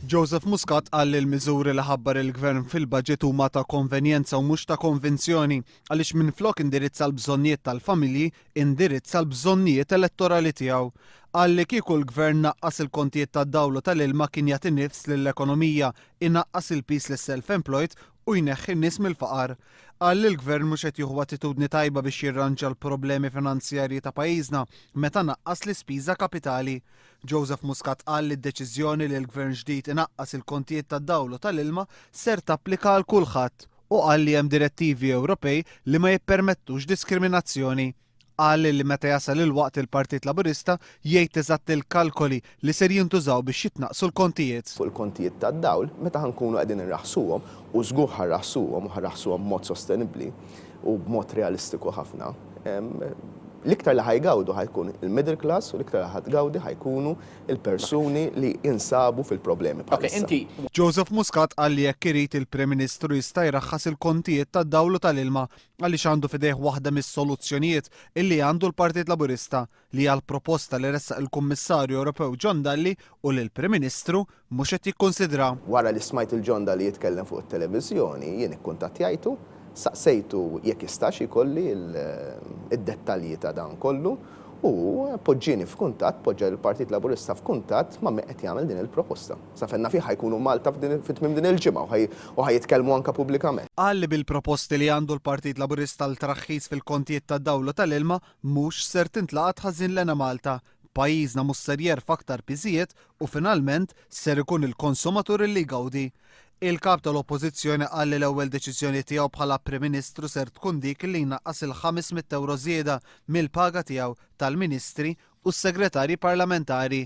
Joseph Muscat qal li l-miżuri li ħabbar il-gvern fil-budget huma ta' konvenjenza u mhux ta' konvenzjoni għaliex minflok indirizza l-bżonnijiet tal-familji indirizza l-bżonnijiet elettorali tiegħu. Qal li kieku l-gvern naqqas il-kontijiet tad-dawlu tal-ilma kien jagħti nifs lill-ekonomija, inaqqas il-pis lis-self-employed u jneħħi n-nies mill-faqar. Qal li l-gvern mhux qed jieħu attitudni tajba biex jirranġa l-problemi finanzjarji ta' pajjiżna meta naqqas l-ispiża kapitali. Joseph Muscat qal li d-deċiżjoni li l-gvern ġdid inaqqas il-kontijiet tad-dawlu tal-ilma ser tapplika għal kulħadd u qal li hemm direttivi Ewropej li ma jippermettux diskriminazzjoni. Qal li meta jasal il-waqt il-Partit Laburista jgħid eżatt il-kalkoli li ser jintużaw biex jitnaqsu l-kontijiet. Fuq il-kontijiet tad-dawl, meta ħankunu qegħdin irraħsuhom u żgur ħarraħsuhom u ħarraħsuhom b'mod sostenibbli u b'mod realistiku ħafna. L-iktar li ħajgawdu ħajkun il-middle class u l-iktar li ħadgawdi ħajkunu il-persuni li jinsabu fil-problemi. Joseph Muscat qal li jekk irid il-Prim Ministru jista' jraħħas il-kontijiet tad-dawlu tal-ilma għaliex għandu fidejh waħda mis-soluzzjonijiet illi għandu l-Partit Laburista li għal proposta li ressaq il-Kummissarju Ewropew John Dalli u li l-Prim Ministru mhux qed jikkonsidra. Wara li smajt il-John Dalli jitkellem fuq it-televiżjoni, jien ikkuntattjajtu, saqsejtu jekk jistax ikolli id-dettalji ta' dan kollu u poġġieni f'kuntatt, poġġa l-Partit Laburista f'kuntatt ma' min qed jagħmel din il-proposta. Sa fenna fih ħajkunu Malta fit-tmiem din il-ġimgħa u ħajitkellmu anke pubblikament. Qal li bil-proposti li għandu l-Partit Laburista l-traħħis fil-kontijiet tad-dawlu tal-ilma mhux ser tintlaqat ħażin lena Malta. Pajjiżna mhux ser jerfa' aktar piżijiet u finalment ser ikun il-konsumatur li jgawdi. Il-kap tal-Oppożizzjoni qal li l-ewwel deċiżjoni tiegħu bħala Prim Ministru ser tkun dik li jnaqqas il-500 euro żieda mill-paga tiegħu tal-Ministri u s-Segretarji Parlamentari.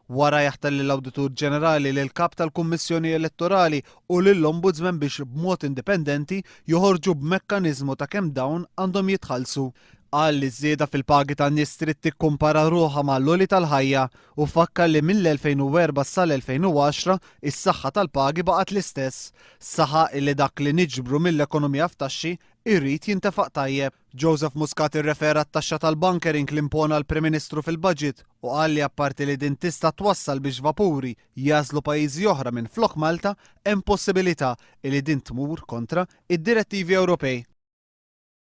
Wara jaħtell l-Awditur Ġenerali lil kap tal-Kummissjoni Elettorali u lill-Ombudsman biex b'mod indipendenti joħorġu b'mekkaniżmu ta' kemm dawn għandhom jitħallsu. Qal li żieda fil-pagi tan-nies trid tikkumpara ruħha mal-loli tal-ħajja u fakkar li mill-2004 sal-2010 is-saħħa tal-pagi baqgħet l-istess. Saħaq li dak li niġbru mill-ekonomija f'taxxi irrid jintefaq tajjeb. Joseph Muscat irrefera t-taxxa tal-bunkering li impona l-Prim Ministru fil-budget u qal li apparti li din tista' twassal biex vapuri jażlu pajjiżi oħra minn flok Malta, hemm possibilità li din tmur kontra id-direttivi Ewropej.